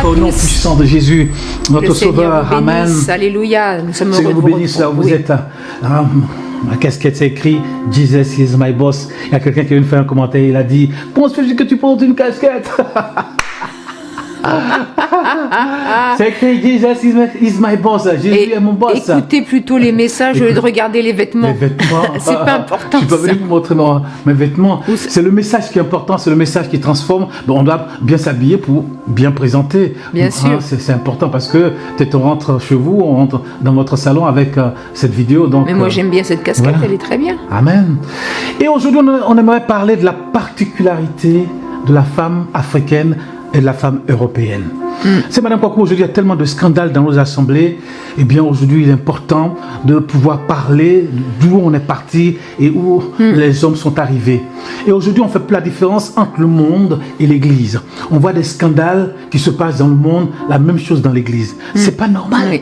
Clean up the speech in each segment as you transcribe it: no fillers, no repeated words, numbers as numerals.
Au nom puissant de Jésus, notre Sauveur, Amen. Alléluia, nous sommes heureux Seigneur de vous vous bénisse là où vous retrouver. êtes. La casquette, c'est écrit Jesus is my boss. Il y a quelqu'un qui vient de faire un commentaire, il a dit comment se fait que tu portes une casquette? C'est écrit Jesus is my boss. Jésus est mon boss. Écoutez plutôt les messages au lieu de regarder les vêtements. Les vêtements. C'est pas important. Je peux venir vous montrer mes vêtements. C'est le message qui est important, c'est le message qui transforme. Bon, on doit bien s'habiller pour bien présenter. Bien sûr. C'est important parce que peut-être on rentre chez vous, on rentre dans votre salon avec cette vidéo. Donc, Mais moi j'aime bien cette casquette, voilà. Elle est très bien. Amen. Et aujourd'hui, on aimerait parler de la particularité de la femme africaine et de la femme européenne. C'est Madame Kwaku, aujourd'hui il y a tellement de scandales dans nos assemblées. Eh bien aujourd'hui il est important de pouvoir parler d'où on est parti et où les hommes sont arrivés. Et aujourd'hui on ne fait plus la différence entre le monde et l'église. On voit des scandales qui se passent dans le monde, la même chose dans l'église. C'est pas normal. Oui.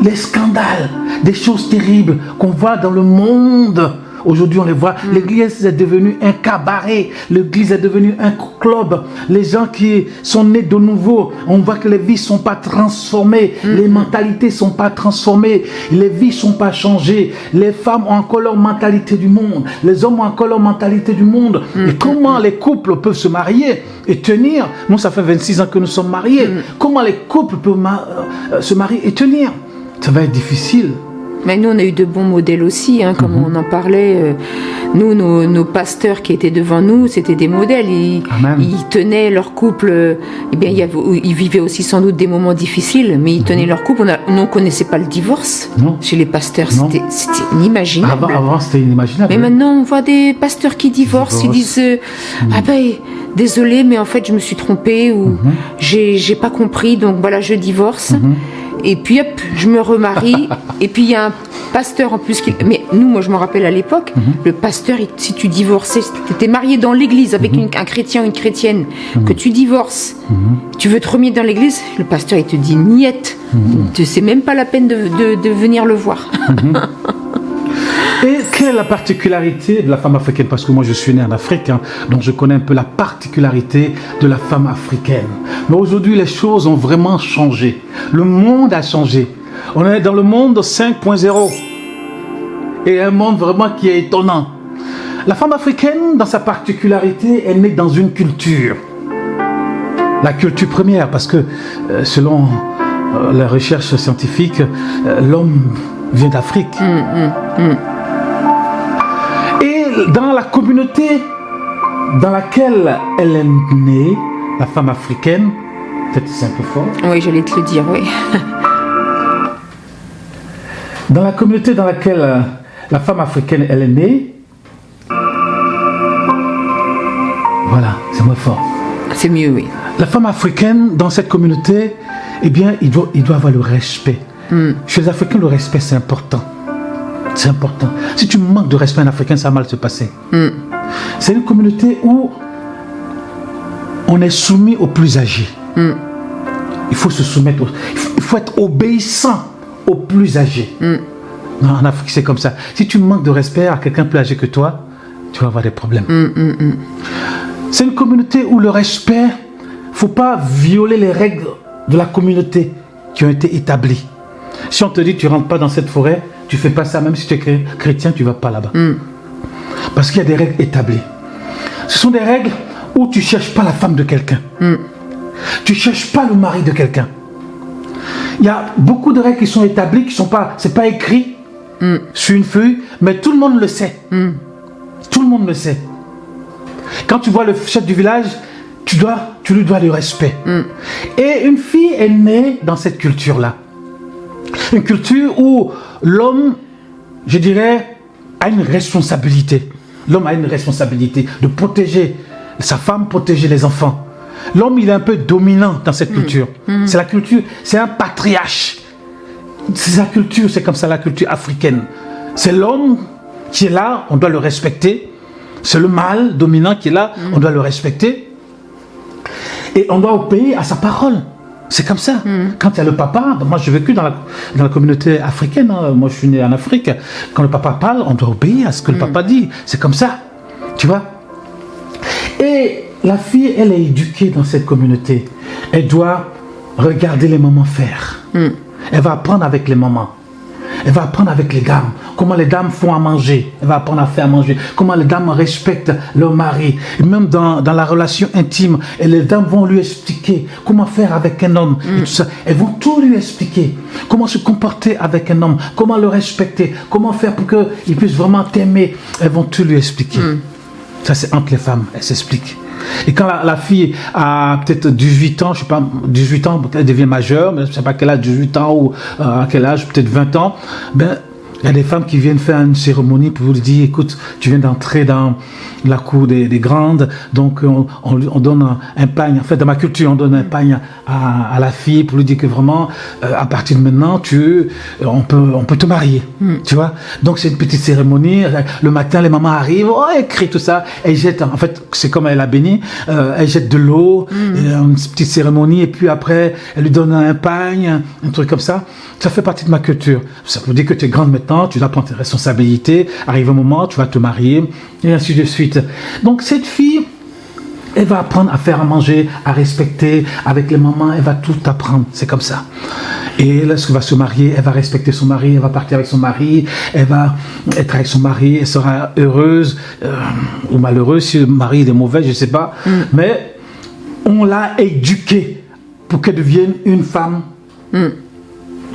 Les scandales, des choses terribles qu'on voit dans le monde. Aujourd'hui, on les voit. L'église est devenue un cabaret. L'église est devenue un club. Les gens qui sont nés de nouveau, on voit que les vies ne sont pas transformées. Les mentalités ne sont pas transformées. Les vies ne sont pas changées. Les femmes ont encore leur mentalité du monde. Les hommes ont encore leur mentalité du monde. Et comment les couples peuvent se marier et tenir? Nous, ça fait 26 ans que nous sommes mariés. Comment les couples peuvent se marier et tenir? Ça va être difficile. Mais nous, on a eu de bons modèles aussi, hein, comme on en parlait. Nous, nos pasteurs qui étaient devant nous, c'était des modèles. Ils tenaient leur couple. Eh bien, ils vivaient aussi sans doute des moments difficiles, mais ils tenaient leur couple. On ne connaissait pas le divorce chez les pasteurs. C'était inimaginable. Avant, c'était inimaginable. Mais maintenant, on voit des pasteurs qui divorcent. Ils disent ah ben, désolé, mais en fait, je me suis trompée ou j'ai pas compris, donc voilà, je divorce. Et puis hop, je me remarie. Et puis il y a un pasteur en plus qui... Mais nous, moi je me rappelle à l'époque, le pasteur, si tu divorçais, si tu étais marié dans l'église avec un chrétien ou une chrétienne, que tu divorces, tu veux te remettre dans l'église, le pasteur il te dit niette. C'est même pas la peine de venir le voir. Et quelle est la particularité de la femme africaine? Parce que moi je suis né en Afrique, hein, donc je connais un peu la particularité de la femme africaine. Mais aujourd'hui les choses ont vraiment changé. Le monde a changé. On est dans le monde 5.0. Et un monde vraiment qui est étonnant. La femme africaine, dans sa particularité, est née dans une culture. La culture première, parce que selon la recherche scientifique, l'homme vient d'Afrique. Et dans la communauté dans laquelle elle est née, la femme africaine, peut-être c'est un peu fort. Oui, j'allais te le dire, oui. Dans la communauté dans laquelle la femme africaine elle est née, voilà, c'est moins fort. C'est mieux, oui. La femme africaine dans cette communauté, eh bien, il doit avoir le respect. Chez les Africains, le respect c'est important. C'est important. Si tu manques de respect en Africain, ça va mal se passer. C'est une communauté où on est soumis aux plus âgés. Il faut se soumettre, il faut être obéissant aux plus âgés. Non, en Afrique, c'est comme ça. Si tu manques de respect à quelqu'un plus âgé que toi, tu vas avoir des problèmes. C'est une communauté où le respect, il ne faut pas violer les règles de la communauté qui ont été établies. Si on te dit tu ne rentres pas dans cette forêt, tu ne fais pas ça, même si tu es chrétien, tu ne vas pas là-bas. Parce qu'il y a des règles établies. Ce sont des règles où tu ne cherches pas la femme de quelqu'un. Tu ne cherches pas le mari de quelqu'un. Il y a beaucoup de règles qui sont établies, qui sont pas, c'est pas écrit sur une feuille, mais tout le monde le sait. Tout le monde le sait. Quand tu vois le chef du village, tu lui dois du respect. Et une fille est née dans cette culture-là. Une culture où l'homme, je dirais, a une responsabilité. L'homme a une responsabilité de protéger sa femme, protéger les enfants. L'homme, il est un peu dominant dans cette culture. C'est la culture, c'est un patriarche. C'est sa culture, c'est comme ça la culture africaine. C'est l'homme qui est là, on doit le respecter. C'est le mâle dominant qui est là, on doit le respecter. Et on doit obéir à sa parole. C'est comme ça. Quand il y a le papa, moi j'ai vécu dans la communauté africaine, hein, moi je suis né en Afrique, quand le papa parle, on doit obéir à ce que le papa dit. C'est comme ça. Tu vois. Et la fille, elle est éduquée dans cette communauté. Elle doit regarder les mamans faire. Elle va apprendre avec les mamans. Elle va apprendre avec les dames. Comment les dames font à manger. Elle va apprendre à faire à manger. Comment les dames respectent leur mari. Et même dans la relation intime, et les dames vont lui expliquer comment faire avec un homme. Et tout ça. Elles vont tout lui expliquer. Comment se comporter avec un homme. Comment le respecter. Comment faire pour qu'il puisse vraiment t'aimer. Elles vont tout lui expliquer. Ça, c'est entre les femmes. Elles s'expliquent. Et quand la fille a peut-être 18 ans, je sais pas, 18 ans, elle devient majeure, mais je ne sais pas quel âge, 18 ans ou à quel âge, peut-être 20 ans, ben, il y a des femmes qui viennent faire une cérémonie pour lui dire, écoute, tu viens d'entrer dans la cour des grandes, donc on donne un pagne, en fait dans ma culture, on donne un pagne à la fille pour lui dire que vraiment, à partir de maintenant, on peut te marier, tu vois. Donc c'est une petite cérémonie, le matin les mamans arrivent, elles crient tout ça, elles jettent, en fait c'est comme elle a béni, elles jettent de l'eau, une petite cérémonie, et puis après, elle lui donne un pagne, un truc comme ça. Ça fait partie de ma culture. Ça veut dire que tu es grande maintenant, tu dois prendre tes responsabilités, arrive un moment, tu vas te marier, et ainsi de suite. Donc cette fille, elle va apprendre à faire à manger, à respecter avec les mamans, elle va tout apprendre, c'est comme ça. Et lorsqu'elle va se marier, elle va respecter son mari, elle va partir avec son mari, elle va être avec son mari, elle sera heureuse ou malheureuse si le mari est mauvais, je ne sais pas. Mais on l'a éduquée pour qu'elle devienne une femme.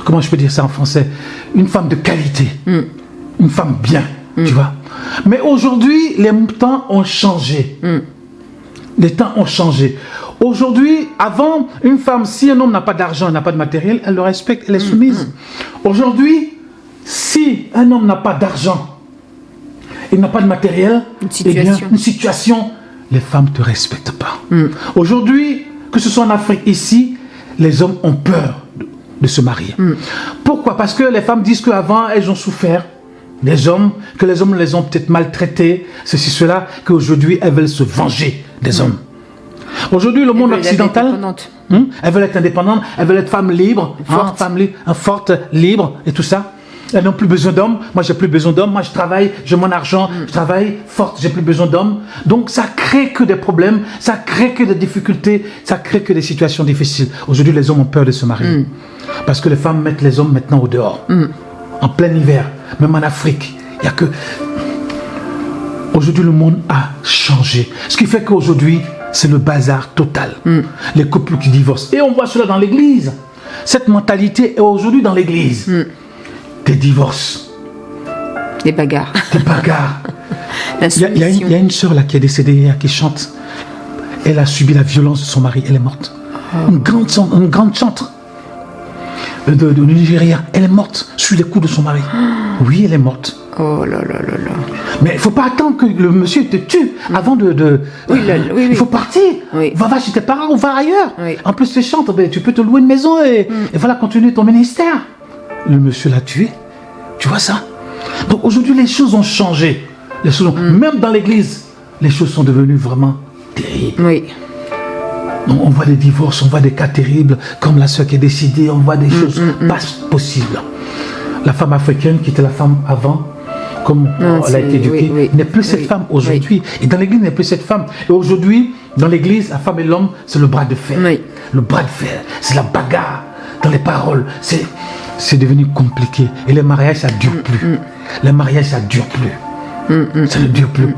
Comment je peux dire ça en français? Une femme de qualité, une femme bien, tu vois. Mais aujourd'hui, les temps ont changé. Les temps ont changé. Aujourd'hui, avant, une femme, si un homme n'a pas d'argent, n'a pas de matériel, elle le respecte, elle est soumise. Aujourd'hui, si un homme n'a pas d'argent, il n'a pas de matériel, une situation, les femmes ne te respectent pas. Aujourd'hui, que ce soit en Afrique, ici, les hommes ont peur de se marier. Pourquoi? Parce que les femmes disent qu'avant, elles ont souffert. Que les hommes les ont peut-être maltraités, ceci, cela, qu'aujourd'hui, elles veulent se venger des hommes. Aujourd'hui, le monde occidental, elles veulent être indépendantes, elles veulent être femmes libres, fortes, libres, et tout ça. Elles n'ont plus besoin d'hommes. Moi, j'ai plus besoin d'hommes. Moi, je travaille, j'ai mon argent, je travaille forte, j'ai plus besoin d'hommes. Donc, ça crée que des problèmes, ça crée que des difficultés, ça crée que des situations difficiles. Aujourd'hui, les hommes ont peur de se marier. Parce que les femmes mettent les hommes maintenant au dehors. En plein hiver, même en Afrique, il n'y a que... Aujourd'hui, le monde a changé. Ce qui fait qu'aujourd'hui, c'est le bazar total. Les couples qui divorcent. Et on voit cela dans l'église. Cette mentalité est aujourd'hui dans l'église. Des divorces. Des bagarres. Des bagarres. Il y a une sœur là qui est décédée hier, qui chante. Elle a subi la violence de son mari. Elle est morte. Une grande chantre de Nigeria. Elle est morte sur les coups de son mari. Oui, elle est morte. Oh là là là là. Mais il ne faut pas attendre que le monsieur te tue avant de... Il faut partir. Va chez tes parents ou va ailleurs. En plus, tu chantes, tu peux te louer une maison et voilà, continuer ton ministère. Le monsieur l'a tué. Tu vois ça? Donc aujourd'hui, les choses ont changé. Même dans l'église, les choses sont devenues vraiment terribles. Oui. Donc, on voit des divorces, on voit des cas terribles, comme la sœur qui est décédée, on voit des choses pas possibles. La femme africaine qui était la femme avant, comme elle a été éduquée, n'est plus cette femme aujourd'hui. Et dans l'église, n'est plus cette femme. Et aujourd'hui, dans l'église, la femme et l'homme, c'est le bras de fer. Le bras de fer, c'est la bagarre dans les paroles. C'est devenu compliqué. Et les mariages, ça ne dure plus. Les mariages, ça ne dure plus. Ça ne dure plus.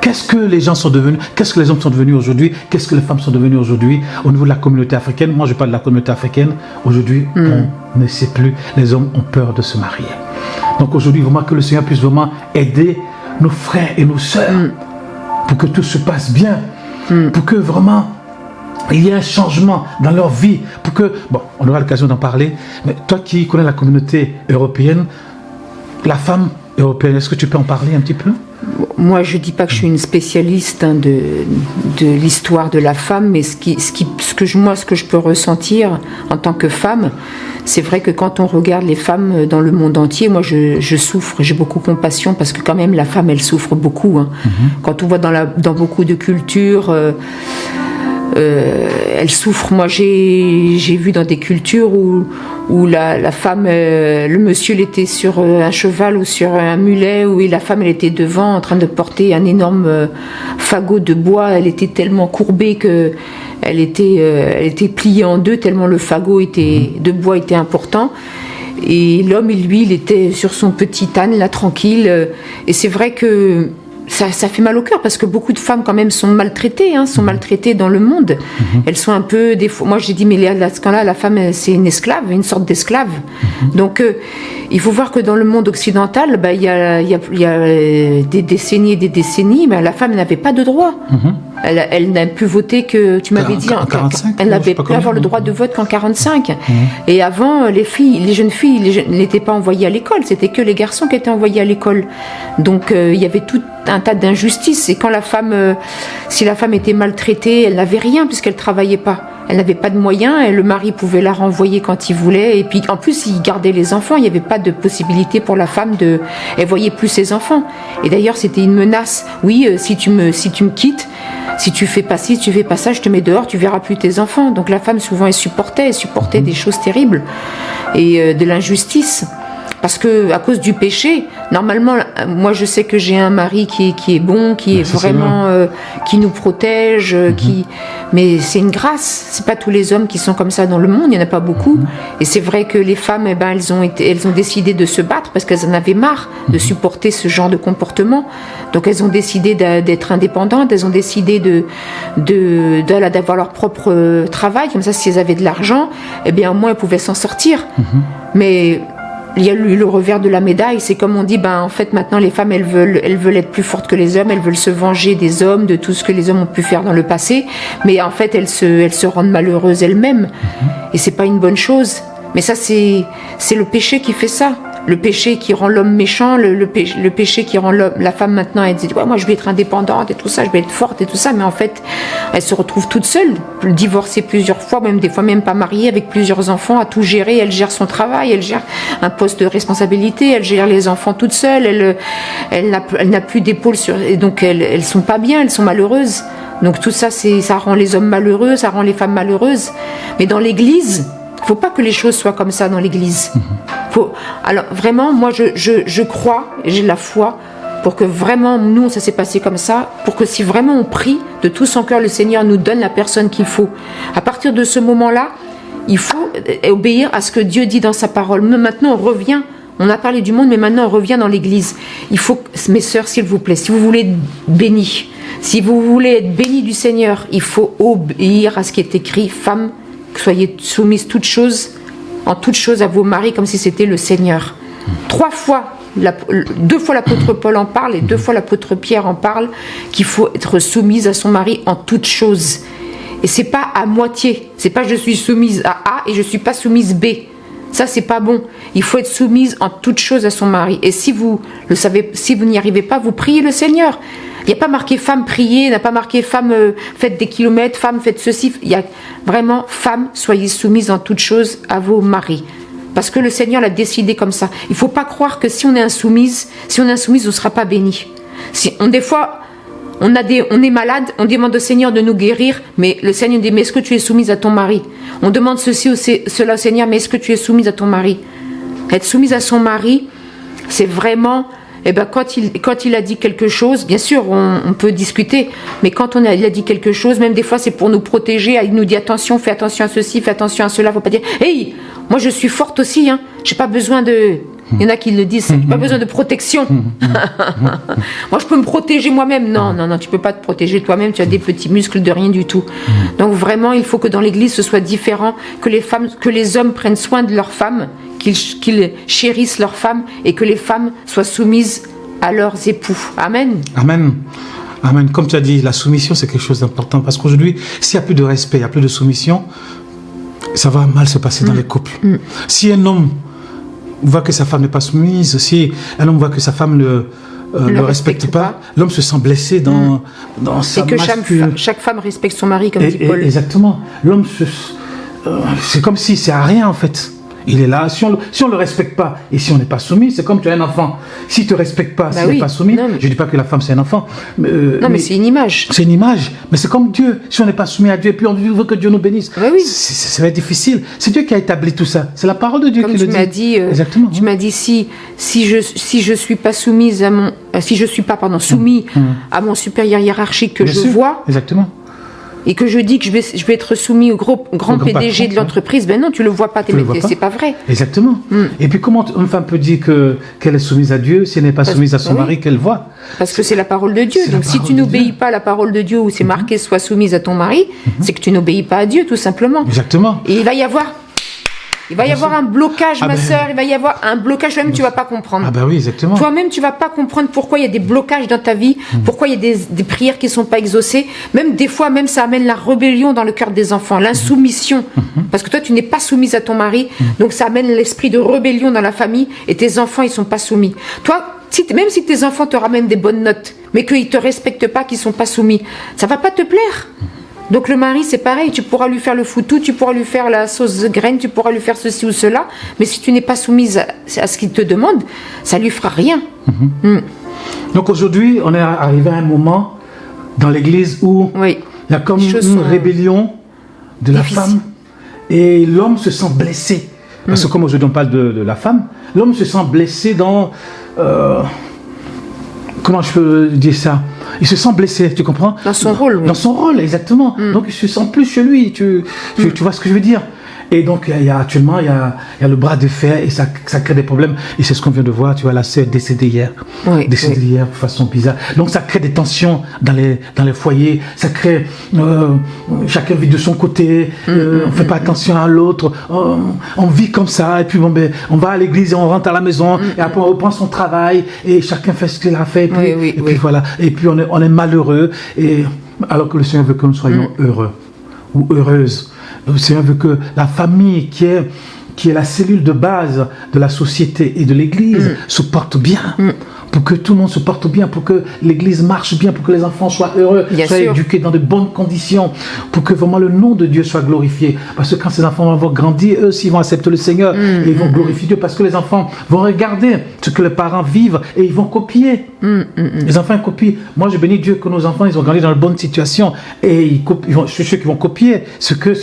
Qu'est-ce que les gens sont devenus? Qu'est-ce que les hommes sont devenus aujourd'hui? Qu'est-ce que les femmes sont devenues aujourd'hui? Au niveau de la communauté africaine, moi je parle de la communauté africaine, aujourd'hui on ne sait plus, les hommes ont peur de se marier. Donc aujourd'hui, vraiment que le Seigneur puisse vraiment aider nos frères et nos sœurs pour que tout se passe bien, pour que vraiment il y ait un changement dans leur vie, pour que, bon, on aura l'occasion d'en parler, mais toi qui connais la communauté européenne, la femme européenne, est-ce que tu peux en parler un petit peu? Moi, je ne dis pas que je suis une spécialiste de l'histoire de la femme, mais ce que je peux ressentir en tant que femme, c'est vrai que quand on regarde les femmes dans le monde entier, moi je souffre, j'ai beaucoup de compassion parce que quand même la femme, elle souffre beaucoup. Quand on voit dans beaucoup de cultures, elle souffre. Moi, j'ai vu dans des cultures où la femme, le monsieur, il était sur un cheval ou sur un mulet, où la femme, elle était devant en train de porter un énorme fagot de bois. Elle était tellement courbée que elle était pliée en deux tellement le fagot de bois était important. Et l'homme, lui, il était sur son petit âne, là, tranquille. Et c'est vrai que ça fait mal au cœur, parce que beaucoup de femmes, quand même, sont maltraitées, sont maltraitées dans le monde. Elles sont un peu... Moi, j'ai dit, mais à ce temps-là, la femme, c'est une esclave, une sorte d'esclave. Donc, il faut voir que dans le monde occidental, il y a des décennies et des décennies, la femme n'avait pas de droit. Elle n'a pu voter que, tu m'avais dit, en 45, elle n'avait pu avoir le droit de vote qu'en 45. Et avant, les jeunes filles n'étaient pas envoyées à l'école, c'était que les garçons qui étaient envoyés à l'école. Donc il y avait tout un tas d'injustices. Et quand si la femme était maltraitée, elle n'avait rien puisqu'elle travaillait pas. Elle n'avait pas de moyens et le mari pouvait la renvoyer quand il voulait. Et puis en plus, il gardait les enfants. Il n'y avait pas de possibilité pour la femme elle voyait plus ses enfants. Et d'ailleurs, c'était une menace. Oui, si tu me quittes, si tu fais pas ci, si tu fais pas ça, je te mets dehors, tu verras plus tes enfants. Donc la femme, souvent, elle supportait des choses terribles et de l'injustice. Parce que à cause du péché, normalement, moi je sais que j'ai un mari qui est bon, qui est vraiment, qui nous protège, mais c'est une grâce. C'est pas tous les hommes qui sont comme ça dans le monde, il y en a pas beaucoup. Et c'est vrai que les femmes, elles ont décidé de se battre parce qu'elles en avaient marre de supporter ce genre de comportement. Donc elles ont décidé d'être indépendantes, elles ont décidé d'avoir leur propre travail. Comme ça, si elles avaient de l'argent, au moins elles pouvaient s'en sortir. Mais il y a eu le revers de la médaille, c'est comme on dit, en fait maintenant les femmes elles veulent être plus fortes que les hommes, elles veulent se venger des hommes, de tout ce que les hommes ont pu faire dans le passé, mais en fait elles se rendent malheureuses elles-mêmes, et c'est pas une bonne chose. Mais ça c'est le péché qui fait ça. Le péché qui rend l'homme méchant, le péché qui rend la femme maintenant, elle dit moi je vais être indépendante et tout ça, je vais être forte et tout ça, mais en fait elle se retrouve toute seule, divorcée plusieurs fois, même des fois même pas mariée, avec plusieurs enfants, à tout gérer. Elle gère son travail, elle gère un poste de responsabilité, elle gère les enfants toute seule, elle n'a plus d'épaule et donc elles sont pas bien, elles sont malheureuses. Donc tout ça, ça rend les hommes malheureux, ça rend les femmes malheureuses. Mais dans l'église, il ne faut pas que les choses soient comme ça dans l'église. Alors vraiment, moi je crois, et j'ai la foi, pour que vraiment, nous, ça s'est passé comme ça, pour que si vraiment on prie de tout son cœur, le Seigneur nous donne la personne qu'il faut. À partir de ce moment-là, il faut obéir à ce que Dieu dit dans sa parole. Maintenant, on revient. On a parlé du monde, mais maintenant on revient dans l'église. Il faut, mes sœurs, s'il vous plaît, si vous voulez être bénis, si vous voulez être bénis du Seigneur, il faut obéir à ce qui est écrit. Femmes, soyez soumises en toutes choses à vos maris, comme si c'était le Seigneur. 2 fois l'apôtre Paul en parle et 2 fois l'apôtre Pierre en parle, qu'il faut être soumise à son mari en toutes choses. Et c'est pas à moitié. C'est pas je suis soumise à A et je suis pas soumise B. Ça, c'est pas bon. Il faut être soumise en toutes choses à son mari. Et si vous le savez, si vous n'y arrivez pas, vous priez le Seigneur. Il n'y a pas marqué femme priez, il n'y a pas marqué femme faites des kilomètres, femme faites ceci. Il y a vraiment femme, soyez soumise en toutes choses à vos maris. Parce que le Seigneur l'a décidé comme ça. Il ne faut pas croire que si on est insoumise, on ne sera pas béni. Des fois, on est malade, on demande au Seigneur de nous guérir, mais le Seigneur dit, mais est-ce que tu es soumise à ton mari? On demande ceci ou cela au Seigneur, mais est-ce que tu es soumise à ton mari? Être soumise à son mari, c'est vraiment... quand il a dit quelque chose, bien sûr, on peut discuter, mais quand il a dit quelque chose, même des fois, c'est pour nous protéger. Il nous dit attention, fais attention à ceci, fais attention à cela. Faut pas dire, hey, moi je suis forte aussi, j'ai pas besoin de. Il y en a qui le disent, j'ai pas besoin de protection. Moi je peux me protéger moi-même. Non, tu peux pas te protéger toi-même. Tu as des petits muscles de rien du tout. Donc vraiment, il faut que dans l'Église ce soit différent, que les hommes prennent soin de leurs femmes, qu'ils chérissent leurs femmes et que les femmes soient soumises à leurs époux. Amen. Amen. Amen. Comme tu as dit, la soumission, c'est quelque chose d'important parce qu'aujourd'hui, s'il n'y a plus de respect, il n'y a plus de soumission, ça va mal se passer dans les couples. Si un homme voit que sa femme n'est pas soumise, si un homme voit que sa femme ne le respecte pas, l'homme se sent blessé dans sa masculinité. Et que chaque femme respecte son mari, comme dit Paul. Exactement. L'homme, c'est comme si c'est à rien en fait. Il est là. Si on le respecte pas et si on n'est pas soumis, c'est comme tu as un enfant. Si tu ne respectes pas, s'il n'est pas soumis, je ne dis pas que la femme c'est un enfant. Mais c'est une image. C'est une image. Mais c'est comme Dieu. Si on n'est pas soumis à Dieu et puis on veut que Dieu nous bénisse, ça va être difficile. C'est Dieu qui a établi tout ça. C'est la parole de Dieu qui le dit. Exactement. Tu m'as dit si je suis pas soumise à mon, si je suis pas soumis à mon supérieur hiérarchique que je vois. Exactement. Et que je dis que je vais être soumis au grand PDG de l'entreprise, ben non, tu le vois pas, c'est pas vrai. Exactement. Et puis comment une femme peut dire qu'elle est soumise à Dieu si elle n'est pas soumise à son mari qu'elle voit? Parce que c'est la parole de Dieu. Donc si tu n'obéis pas à la parole de Dieu où c'est marqué sois soumise à ton mari, c'est que tu n'obéis pas à Dieu tout simplement. Exactement. Et il va y avoir un blocage, ma sœur, il va y avoir un blocage, toi-même tu vas pas comprendre. Ah bah oui, exactement. Toi-même tu vas pas comprendre pourquoi il y a des blocages dans ta vie, pourquoi il y a des prières qui sont pas exaucées, même des fois, même ça amène la rébellion dans le cœur des enfants, l'insoumission, parce que toi tu n'es pas soumise à ton mari, donc ça amène l'esprit de rébellion dans la famille, et tes enfants ils sont pas soumis. Toi, même si tes enfants te ramènent des bonnes notes, mais qu'ils te respectent pas, qu'ils sont pas soumis, ça va pas te plaire. Donc le mari, c'est pareil, tu pourras lui faire le foutou, tu pourras lui faire la sauce graine, tu pourras lui faire ceci ou cela, mais si tu n'es pas soumise à ce qu'il te demande, ça lui fera rien. Donc aujourd'hui, on est arrivé à un moment dans l'église où il y a comme une rébellion de la femme et l'homme se sent blessé. Parce que comme aujourd'hui on parle de la femme, l'homme se sent blessé dans... comment je peux dire ça? Il se sent blessé, tu comprends? Dans son rôle, oui. Dans son rôle, exactement. Donc il se sent plus chez lui, tu vois ce que je veux dire? Et donc actuellement, il y a le bras de fer et ça crée des problèmes. Et c'est ce qu'on vient de voir, tu vois, la sœur décédée hier. Décédée hier de façon bizarre. Donc ça crée des tensions dans les foyers. Ça crée... chacun vit de son côté. On ne fait pas attention à l'autre. On vit comme ça. Et puis on va à l'église et on rentre à la maison. Et après on reprend son travail. Et chacun fait ce qu'il a fait. Et puis voilà. Et puis on est malheureux. Et, alors que le Seigneur veut que nous soyons heureux ou heureuses. Le Seigneur veut que la famille, qui est la cellule de base de la société et de l'Église, se porte bien. Pour que tout le monde se porte bien, pour que l'Église marche bien, pour que les enfants soient heureux, soient éduqués dans de bonnes conditions, pour que vraiment le nom de Dieu soit glorifié. Parce que quand ces enfants vont grandir, eux aussi vont accepter le Seigneur et ils vont glorifier Dieu, parce que les enfants vont regarder ce que les parents vivent et ils vont copier. Les enfants copient. Moi, je bénis Dieu que nos enfants, ils ont grandi dans de bonnes situations et je suis sûr qu'ils vont copier ce que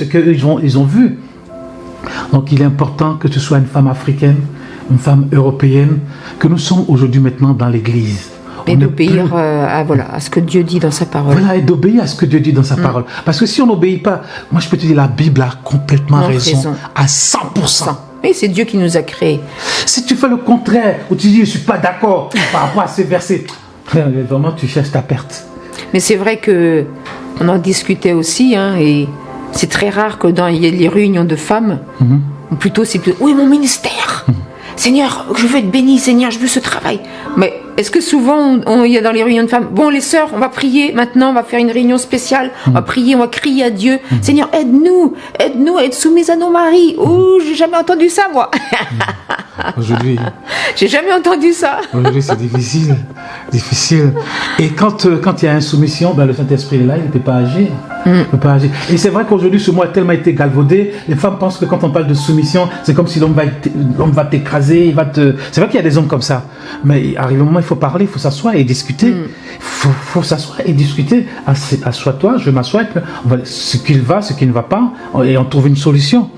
ils ont vu. Donc, il est important que tu sois une femme africaine, une femme européenne, que nous sommes aujourd'hui maintenant dans l'Église. Et d'obéir à ce que Dieu dit dans sa parole. Voilà, et d'obéir à ce que Dieu dit dans sa parole. Parce que si on n'obéit pas, moi je peux te dire, la Bible a complètement raison à 100%. Et c'est Dieu qui nous a créés. Si tu fais le contraire, ou tu dis je ne suis pas d'accord par rapport à ces versets, vraiment tu cherches ta perte. Mais c'est vrai qu'on en discutait aussi, et c'est très rare que dans les réunions de femmes, ou plutôt c'est que oui, mon ministère. Seigneur, je veux être béni, Seigneur, je veux ce travail. Mais est-ce que souvent, il y a dans les réunions de femmes, bon, les sœurs, on va prier maintenant, on va faire une réunion spéciale, on va prier, on va crier à Dieu. Seigneur, aide-nous à être soumises à nos maris. Oh, j'ai jamais entendu ça, moi. Aujourd'hui, j'ai jamais entendu ça. Aujourd'hui, c'est difficile. Et quand il y a insoumission, le Saint-Esprit est là, il ne peut pas agir. Et c'est vrai qu'aujourd'hui, ce mot a tellement été galvaudé. Les femmes pensent que quand on parle de soumission, c'est comme si l'homme va t'écraser, C'est vrai qu'il y a des hommes comme ça. Mais arrive un moment, il faut parler, il faut s'asseoir et discuter. Il faut s'asseoir et discuter. Assois-toi, je m'assois, ce qui va, ce qui ne va pas, et on trouve une solution.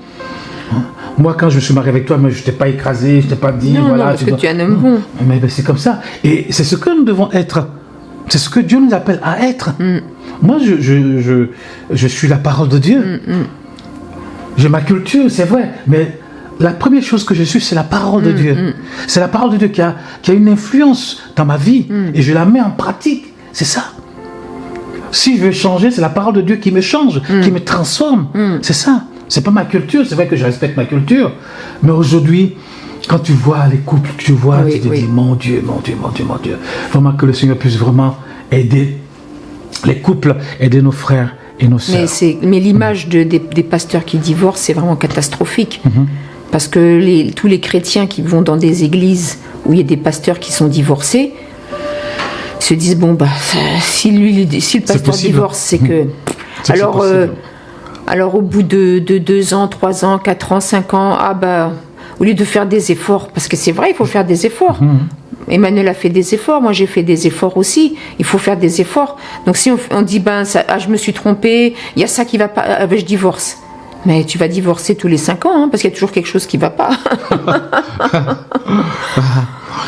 Moi, quand je me suis marié avec toi, je ne t'ai pas écrasé, je ne t'ai pas dit... Non, parce que tu es un homme bon. Mais c'est comme ça. Et c'est ce que nous devons être. C'est ce que Dieu nous appelle à être. Moi, je suis la parole de Dieu. J'ai ma culture, c'est vrai. Mais la première chose que je suis, c'est la parole de Dieu. C'est la parole de Dieu qui a une influence dans ma vie. Et je la mets en pratique. C'est ça. Si je veux changer, c'est la parole de Dieu qui me change, qui me transforme. C'est ça. C'est pas ma culture, c'est vrai que je respecte ma culture, mais aujourd'hui, quand tu vois les couples, tu te dis, mon Dieu, vraiment que le Seigneur puisse vraiment aider les couples, aider nos frères et nos sœurs. Mais l'image des pasteurs qui divorcent, c'est vraiment catastrophique, parce que tous les chrétiens qui vont dans des églises où il y a des pasteurs qui sont divorcés, se disent, si le pasteur divorce, c'est que... Alors au bout de 2 ans, 3 ans, 4 ans, 5 ans, au lieu de faire des efforts, parce que c'est vrai, il faut faire des efforts. Emmanuel a fait des efforts, moi j'ai fait des efforts aussi. Il faut faire des efforts. Donc si on dit, je me suis trompée, il y a ça qui va pas, je divorce. Mais tu vas divorcer tous les 5 ans, parce qu'il y a toujours quelque chose qui va pas.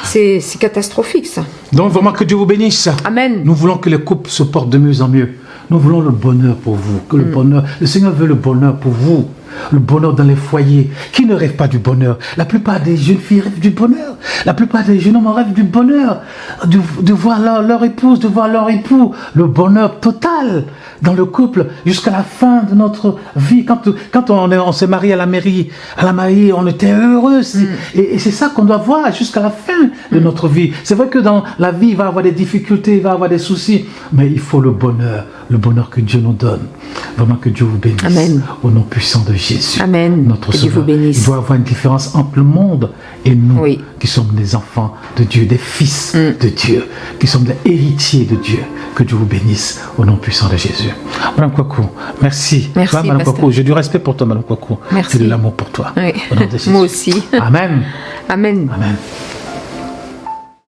C'est catastrophique, ça. Donc vraiment que Dieu vous bénisse. Amen. Nous voulons que les couples se portent de mieux en mieux. Nous voulons le bonheur pour vous. Que le bonheur, le Seigneur veut le bonheur pour vous. Le bonheur dans les foyers. Qui ne rêve pas du bonheur? La plupart des jeunes filles rêvent du bonheur. La plupart des jeunes hommes rêvent du bonheur. De voir leur épouse, de voir leur époux. Le bonheur total dans le couple jusqu'à la fin de notre vie. Quand on s'est marié à la mariée, on était heureux. Et c'est ça qu'on doit voir jusqu'à la fin de notre vie. C'est vrai que dans la vie, il va y avoir des difficultés, il va y avoir des soucis. Mais il faut le bonheur que Dieu nous donne. Vraiment que Dieu vous bénisse. Amen. Au nom puissant de Jésus. Amen. Notre que Dieu Sauveur. vous bénisse. Il doit y avoir une différence entre le monde et nous, Oui. qui sommes des enfants de Dieu, des fils de Dieu, qui sommes des héritiers de Dieu. Que Dieu vous bénisse au nom puissant de Jésus. Madame Kouakou, merci. Merci, Madame pasteur. Kouakou, j'ai du respect pour toi, Madame Kouakou. Merci. J'ai de l'amour pour toi. Oui. Au nom de Jésus. Moi aussi. Amen. Amen. Amen.